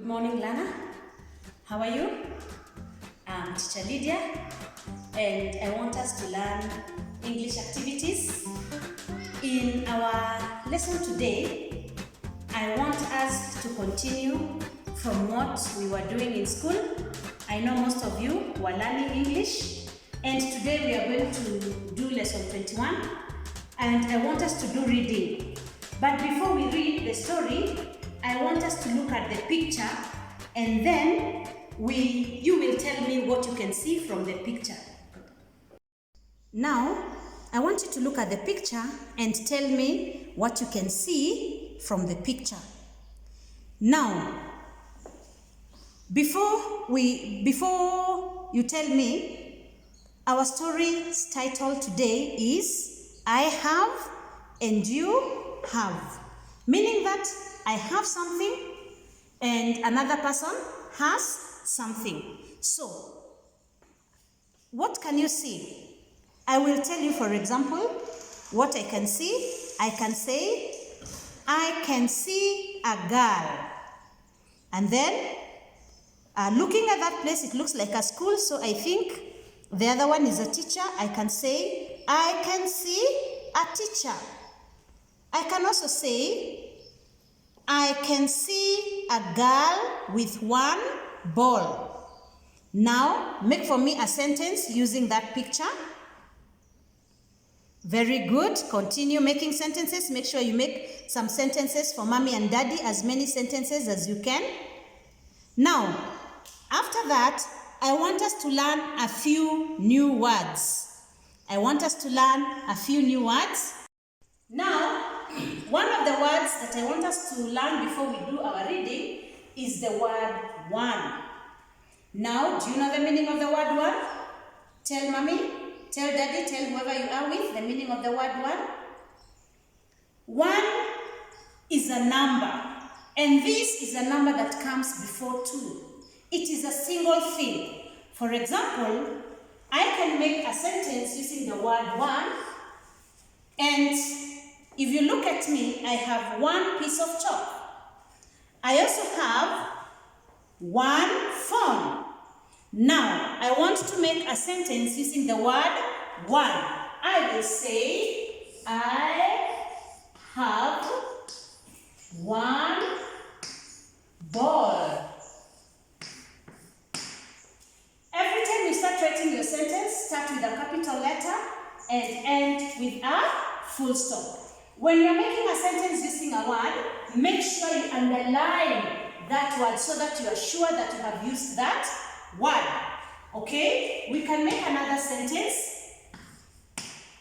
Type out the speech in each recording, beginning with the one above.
morning, Lana. How are you? I'm Teacher Lydia, and I want us to learn English activities. In our lesson today, I want us to continue from what we were doing in school. I know most of you were learning English, and today we are going to do lesson 21, and I want us to do reading. But before we read the story, I want us to look at the picture, and then you will tell me what you can see from the picture. Now, I want you to look at the picture and tell me what you can see from the picture. Now, before you tell me, our story's title today is I have and you have. Meaning that I have something and another person has something. So, what can you see? I will tell you, for example, what I can see. I can say, I can see a girl. And then, looking at that place, it looks like a school, so I think the other one is a teacher. I can say, I can see a teacher. I can also say, I can see a girl with one ball. Now, make for me a sentence using that picture. Very good. Continue making sentences. Make sure you make some sentences for mommy and daddy, as many sentences as you can. Now, after that, I want us to learn a few new words. Now, one of the words that I want us to learn before we do our reading is the word one. Now, do you know the meaning of the word one? Tell mommy, tell daddy, tell whoever you are with the meaning of the word one. One is a number, and this is a number that comes before two. It is a single thing. For example, I can make a sentence using the word one, and if you look at me, I have one piece of chalk. I also have one phone. Now, I want to make a sentence using the word one. I will say, I have one ball. Every time you start writing your sentence, start with a capital letter and end with a full stop. When you're making a sentence using a word, make sure you underline that word so that you are sure that you have used that word. Okay? We can make another sentence.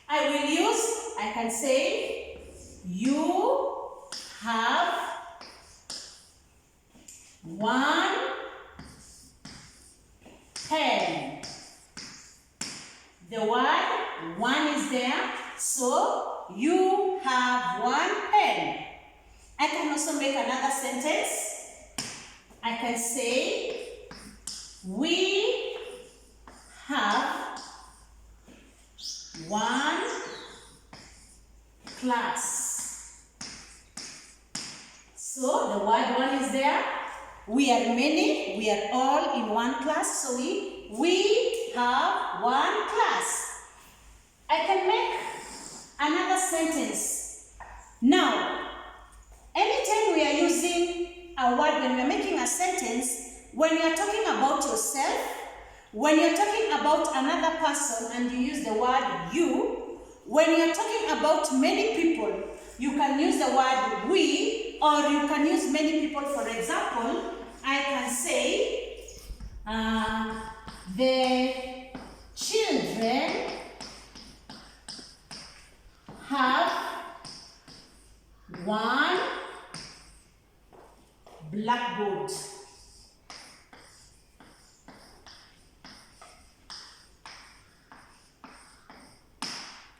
I can say, you have one pen. The word one is there, so you have one pen. I can also make another sentence. I can say, we have one class. So the word one is there. We are many. We are all in one class. So we have one class. I can make another sentence. Now, anytime we are using a word, when we are making a sentence, when you are talking about yourself, when you are talking about another person and you use the word you, when you are talking about many people, you can use the word we, or you can use many people. For example, I can say, the children have one blackboard.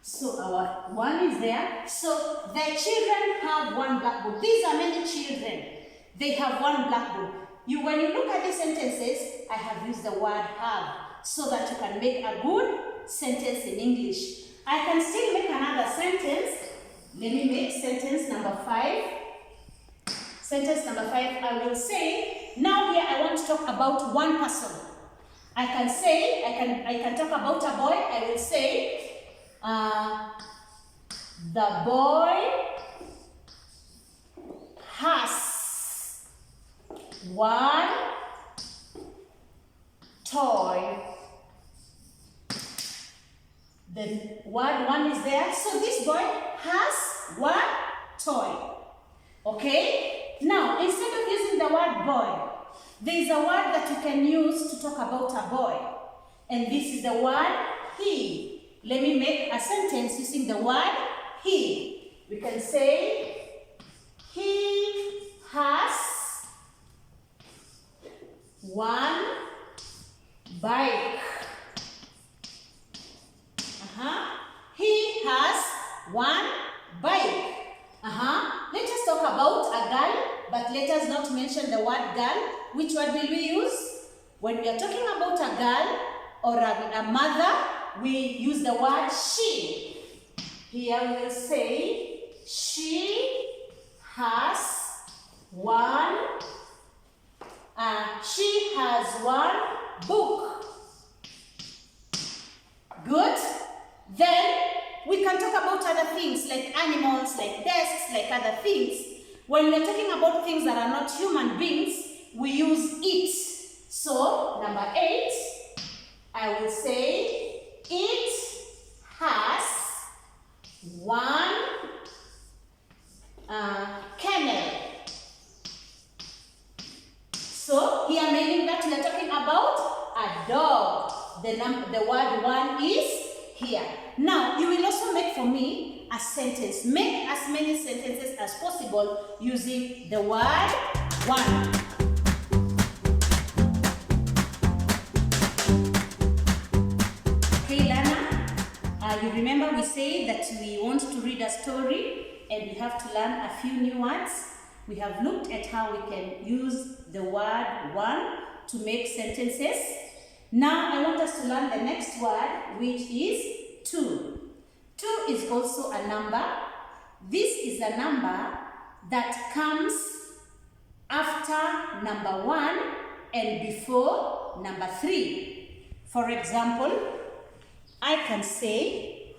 So our one is there. So the children have one blackboard. These are many children. They have one blackboard. When you look at these sentences, I have used the word have so that you can make a good sentence in English. I can still make another sentence. Let me make sentence number 5. Sentence number 5, I will say, now here I want to talk about one person. I can say, I can talk about a boy. I will say, the boy has one toy. The word one is there. So this boy has one toy. Okay? Now, instead of using the word boy, there is a word that you can use to talk about a boy. And this is the word he. Let me make a sentence using the word he. We can say, he has one bike. He has one bike. Let us talk about a girl, but let us not mention the word girl. Which word will we use? When we are talking about a girl or a mother, we use the word she. Here we will say, she has one book. Good. Then we can talk about other things like animals, like desks, like other things. When we're talking about things that are not human beings, we use it. So, number 8, I will say, it has one kennel. So, here meaning that we are talking about a dog. The word one is here. Now, you will also make for me a sentence. Make as many sentences as possible using the word one. Okay, Lana, you remember we said that we want to read a story and we have to learn a few new words. We have looked at how we can use the word one to make sentences. Now I want us to learn the next word, which is 2. 2 is also a number. This is a number that comes after number 1 and before number 3. For example, I can say,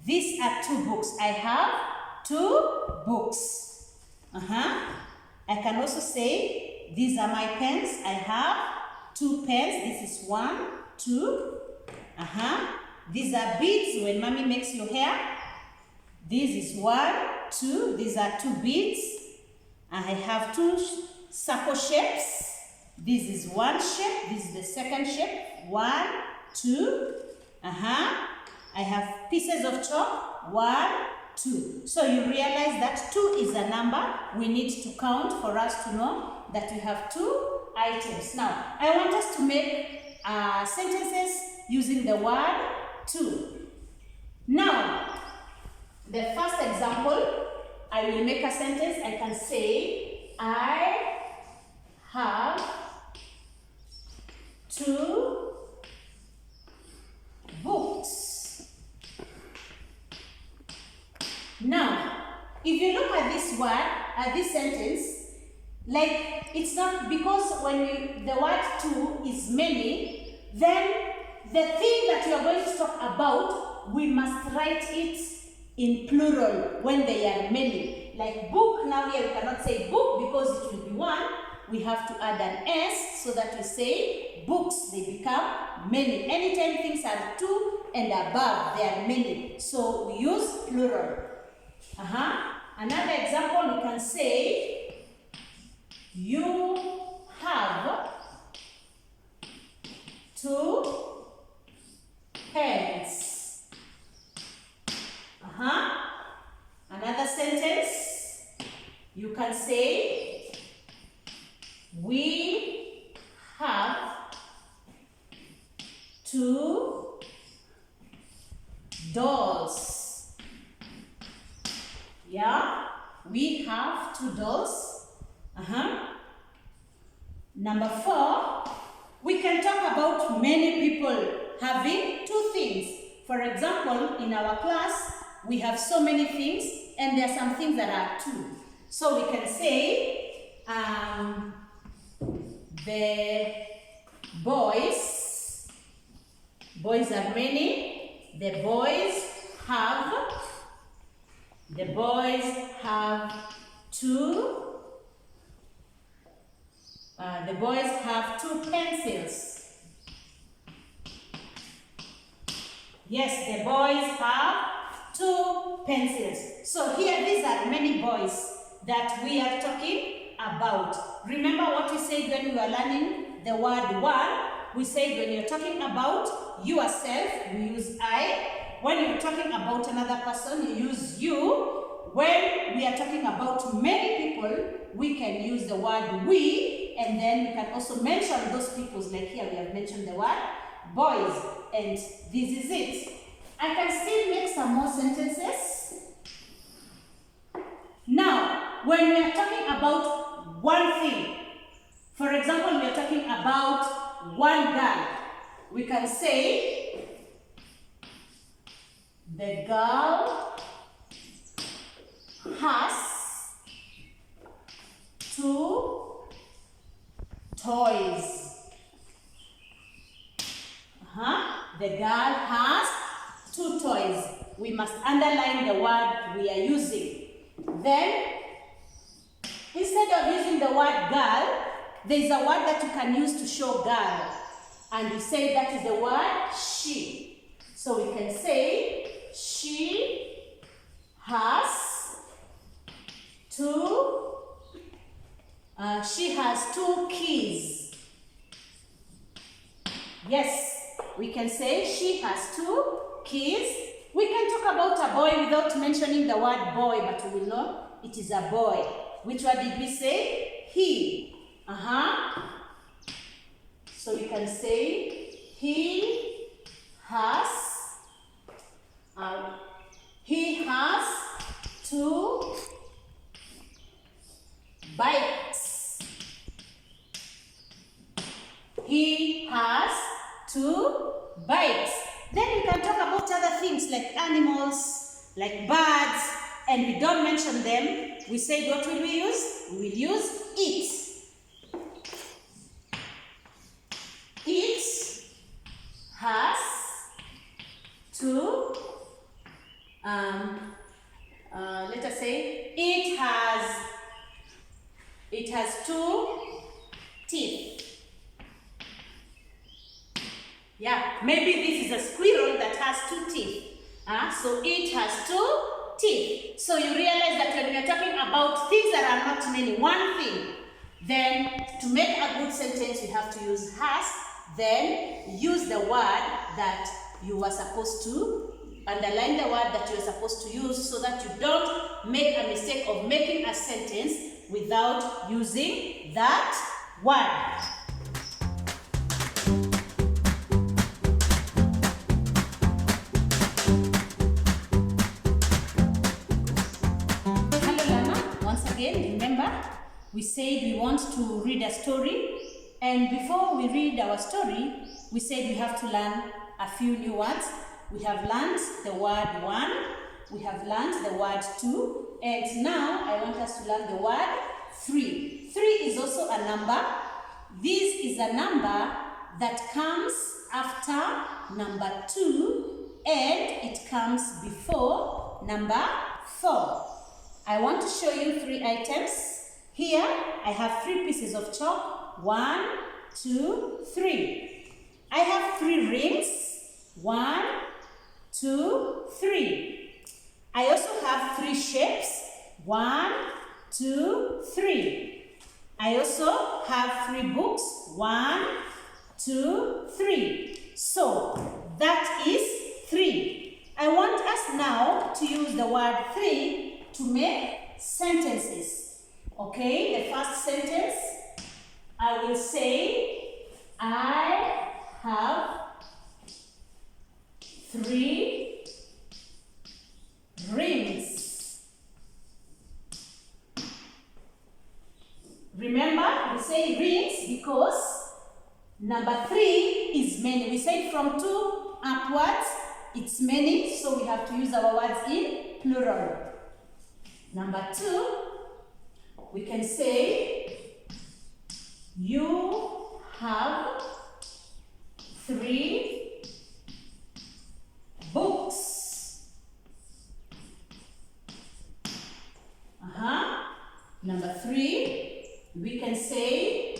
these are 2 books. I have 2 books. I can also say, these are my pens. I have 2 pens. This is 1, 2. These are beads when mommy makes your hair. This is 1, 2. These are 2 beads. I have 2 circle shapes. This is 1 shape. This is the second shape. 1, 2. I have pieces of chalk. 1, 2. So you realize that 2 is a number we need to count for us to know that we have 2 items. Now, I want us to make sentences using the word 2. Now, the first example, I will make a sentence. I can say, I have 2 books. Now, if you look at this word, at this sentence, like it's not, because when the word 2 is many, then the thing that you are going to talk about, we must write it in plural when they are many. Like book, now here we cannot say book because it will be 1. We have to add an S so that we say books, they become many. Anytime things are 2 and above, they are many. So we use plural. Another example, we can say, you have 2 pens. Another sentence, you can say, we have 2 dolls. Yeah, we have 2 dolls. Number 4, we can talk about many people having 2 things. For example, in our class, we have so many things and there are some things that are 2. So we can say the boys are many. The boys have two. The boys have two pencils. Yes, the boys have two pencils. So here, these are many boys that we are talking about. Remember what we said when we were learning the word one? We said when you're talking about yourself, you use I. When you're talking about another person, you use you. When we are talking about many people, we can use the word we, and then we can also mention those peoples, like here we have mentioned the word boys, and this is it. I can still make some more sentences. Now, when we are talking about one thing, for example, we are talking about one girl, we can say the girl has two toys. The girl has two toys. We must underline the word we are using. Then, instead of using the word girl, there is a word that you can use to show girl. And we say that is the word she. So we can say she has two keys. Yes, we can say she has two keys. We can talk about a boy without mentioning the word boy, but we will know it is a boy. Which word did we say? He. So you can say he has two bikes. He has two bikes. Then we can talk about other things like animals, like birds, and we don't mention them. We said what will we use? We will use it. It has two, let us say, it has two teeth. Yeah, maybe this is a squirrel that has two teeth. So it has two teeth. So you realize that when we are talking about things that are not many, one thing, then to make a good sentence, you have to use has, then use the word that you were supposed to, underline the word that you are supposed to use so that you don't make a mistake of making a sentence without using that word. We said we want to read a story, and before we read our story, we said we have to learn a few new words. We have learned the word one, we have learned the word two, and now I want us to learn the word three. Three is also a number. This is a number that comes after number two, and it comes before number four. I want to show you three items. Here, I have three pieces of chalk. 1, 2, 3. I have 3 rings. 1, 2, 3. I also have 3 shapes. 1, 2, 3. I also have 3 books. 1, 2, 3. So, that is 3. I want us now to use the word 3 to make sentences. Okay, the first sentence, I will say, I have 3 rings. Remember, we say rings because number 3 is many. We say from 2 upwards, it's many, so we have to use our words in plural. Number 2, we can say you have 3 books. Number 3, we can say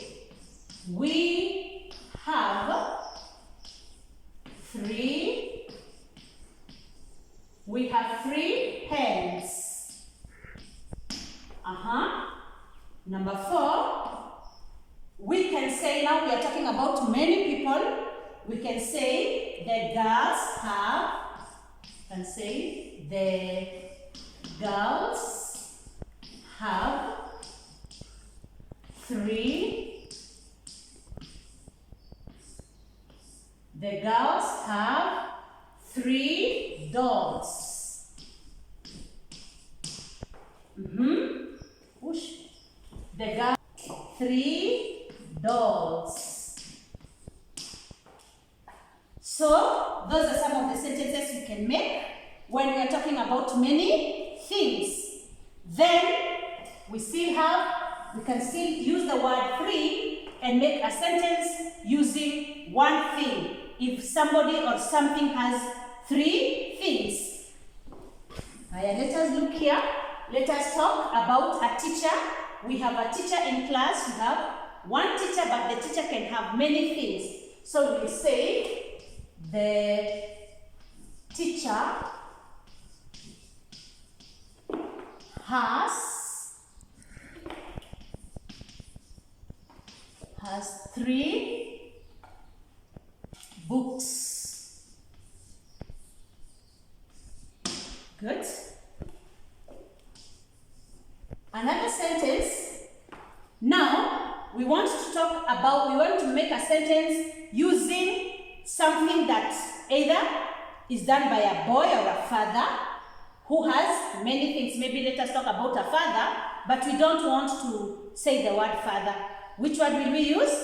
we have 3 pens. Number 4, we can say, now we are talking about many people, we can say the girls have, have 3. The girls have 3 dogs. Push. The girls 3 dogs. So those are some of the sentences you can make when we are talking about many things. Then we can still use the word 3 and make a sentence using one thing. If somebody or something has 3 things. Let us look here. Let us talk about a teacher. We have a teacher in class. We have one teacher, but the teacher can have many things. So we say the teacher has 3 books. Good. Another sentence. Now we want to make a sentence using something that either is done by a boy or a father who has many things. Maybe let us talk about a father, but we don't want to say the word father. Which word will we use?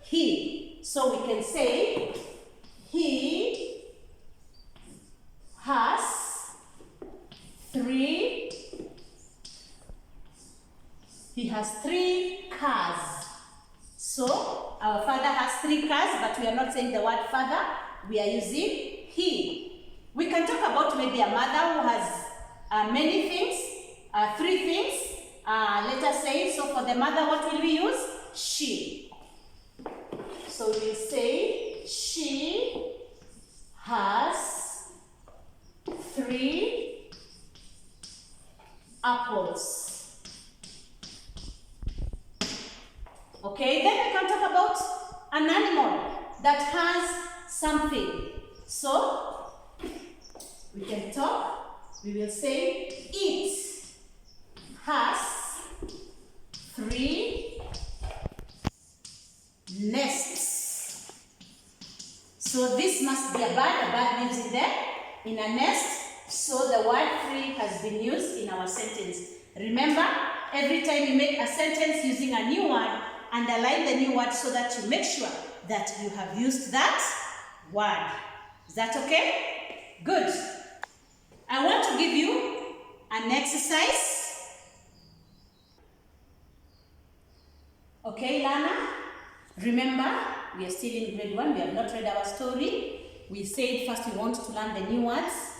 He. So we can say he has 3 cars. So our father has 3 cars, but we are not saying the word father. We are using he. We can talk about maybe a mother who has many things, 3 things. Let us say, so for the mother, what will we use? She. So we'll say she has 3 apples. Okay, then we can talk about an animal that has something. So we can talk, we will say it has 3 nests. So this must be a bird lives in there, in a nest. So the word 3 has been used in our sentence. Remember, every time you make a sentence using a new word, underline the new word so that you make sure that you have used that word. Is that okay? Good. I want to give you an exercise. Okay, Lana? Remember, we are still in grade 1. We have not read our story. We said first we want to learn the new words.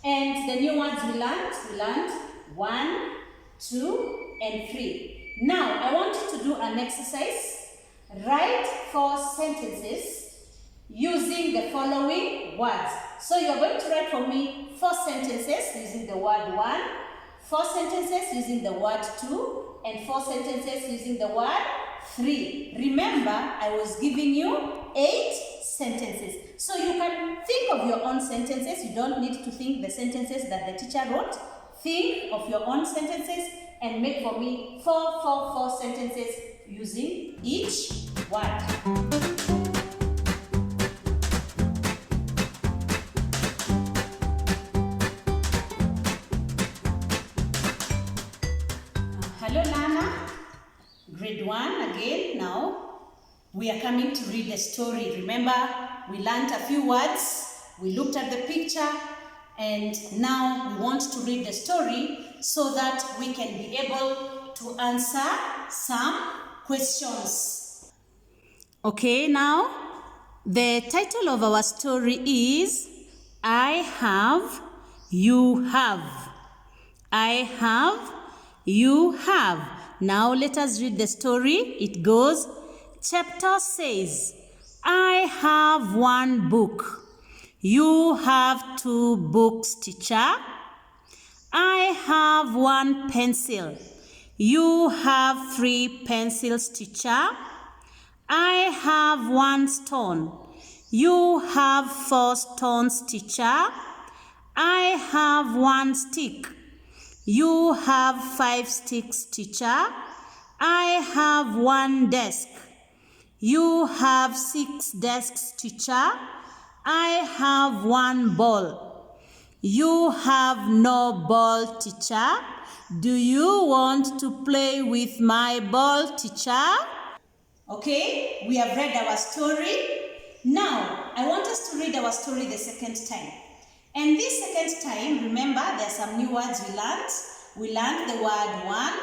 And the new words we learned 1, 2, and 3. Now, I want you to do an exercise. Write 4 sentences using the following words. So you are going to write for me 4 sentences using the word 1, 4 sentences using the word 2, and 4 sentences using the word 3. Remember, I was giving you 8 sentences. So you can think of your own sentences. You don't need to think the sentences that the teacher wrote. Think of your own sentences and make for me 4 sentences using each word. Hello, Lana. Grade 1 again. Now we are coming to read the story. Remember, we learned a few words, we looked at the picture, and now we want to read the story so that we can be able to answer some questions. Okay, now the title of our story is I have, you have. I have, you have. Now let us read the story. It goes, chapter says, I have one book. You have two books, teacher. I have one pencil. You have three pencils, teacher. I have one stone. You have four stones, teacher. I have one stick. You have five sticks, teacher. I have one desk. You have six desks, teacher. I have one ball. You have no ball, teacher. Do you want to play with my ball, teacher? Okay, we have read our story. Now, I want us to read our story the second time. And this second time, remember, there are some new words we learned. We learned the word one,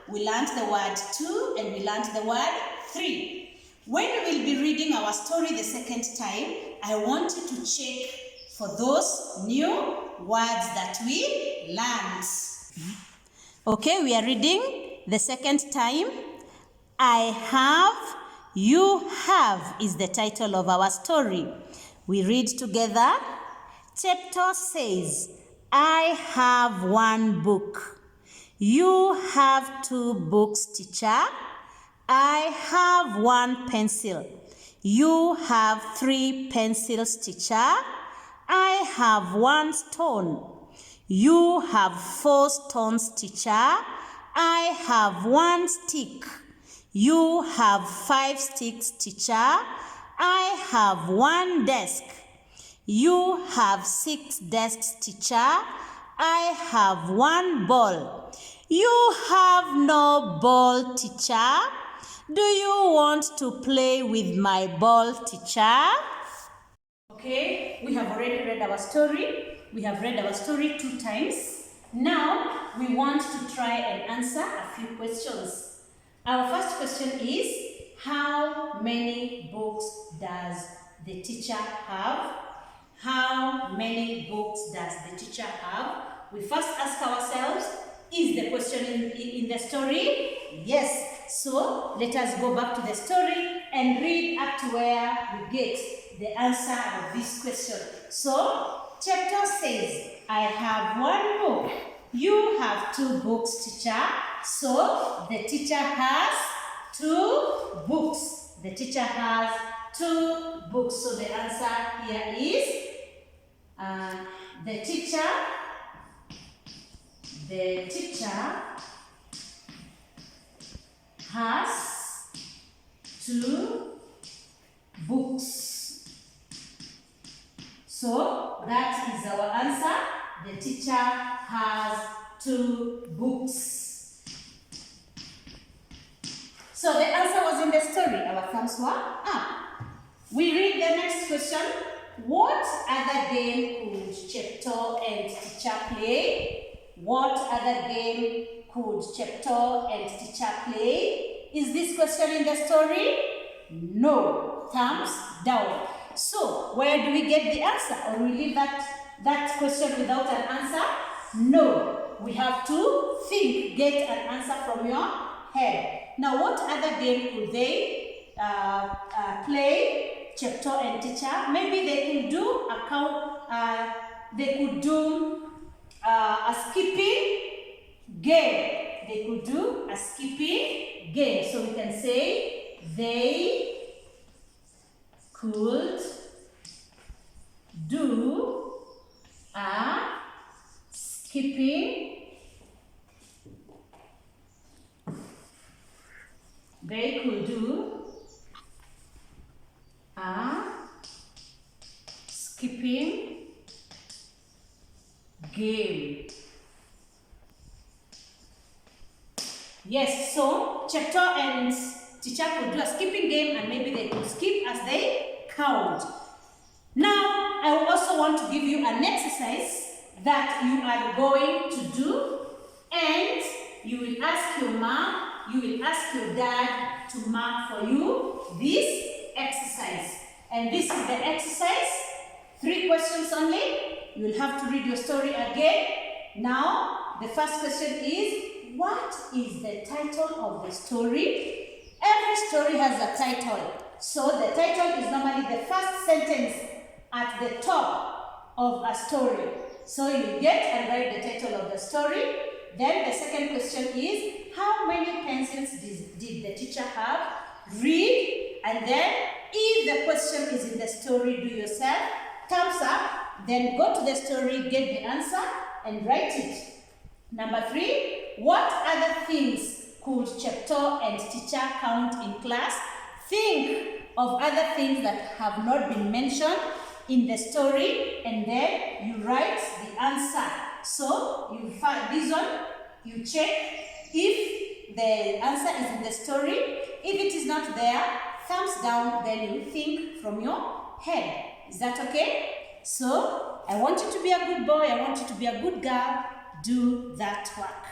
we learned the word two, and we learned the word three. When we will be reading our story the second time, I want you to check for those new words that we learned. Okay, we are reading the second time. I have, you have is the title of our story. We read together. Chapter says, I have one book. You have two books, teacher. I have one pencil. You have three pencils, teacher. I have one stone. You have four stones, teacher. I have one stick. You have five sticks, teacher. I have one desk. You have six desks, teacher. I have one ball. You have no ball, teacher. Do you want to play with my ball, teacher? Okay, we have already read our story. We have read our story 2 times. Now, we want to try and answer a few questions. Our first question is, how many books does the teacher have? How many books does the teacher have? We first ask ourselves, is the question in the story? Yes. So, let us go back to the story and read up to where we get the answer of this question. So, chapter says, I have one book. You have two books, teacher. So, the teacher has two books. The teacher has two books. So, the answer here is the teacher has two books. So that is our answer. The teacher has two books. So the answer was in the story. Our thumbs were up. We read the next question. What other game could Chepto and teacher play? What other game could Chepto and teacher play? Is this question in the story? No. Thumbs down. So, where do we get the answer? Or we leave that question without an answer? No. We have to think, get an answer from your head. Now, what other game could they play? Chepto and teacher. Maybe they could do a skipping game. They could do a skipping game. So we can say they could do a skipping. They could do a skipping game. Yes, so Chepto and teacher could do a skipping game and maybe they could skip as they count. Now, I also want to give you an exercise that you are going to do, and you will ask your mom, you will ask your dad to mark for you this exercise. And this is the exercise. 3 questions only. You will have to read your story again. Now, the first question is, what is the title of the story? Every story has a title. So the title is normally the first sentence at the top of a story. So you get and write the title of the story. Then the second question is, how many pencils did the teacher have? Read, and then if the question is in the story, do yourself, thumbs up, then go to the story, get the answer, and write it. Number 3, what other things could Chepto and teacher count in class? Think of other things that have not been mentioned in the story, and then you write the answer. So you find this one, you check if the answer is in the story. If it is not there, thumbs down, then you think from your head. Is that okay? So I want you to be a good boy, I want you to be a good girl. Do that work.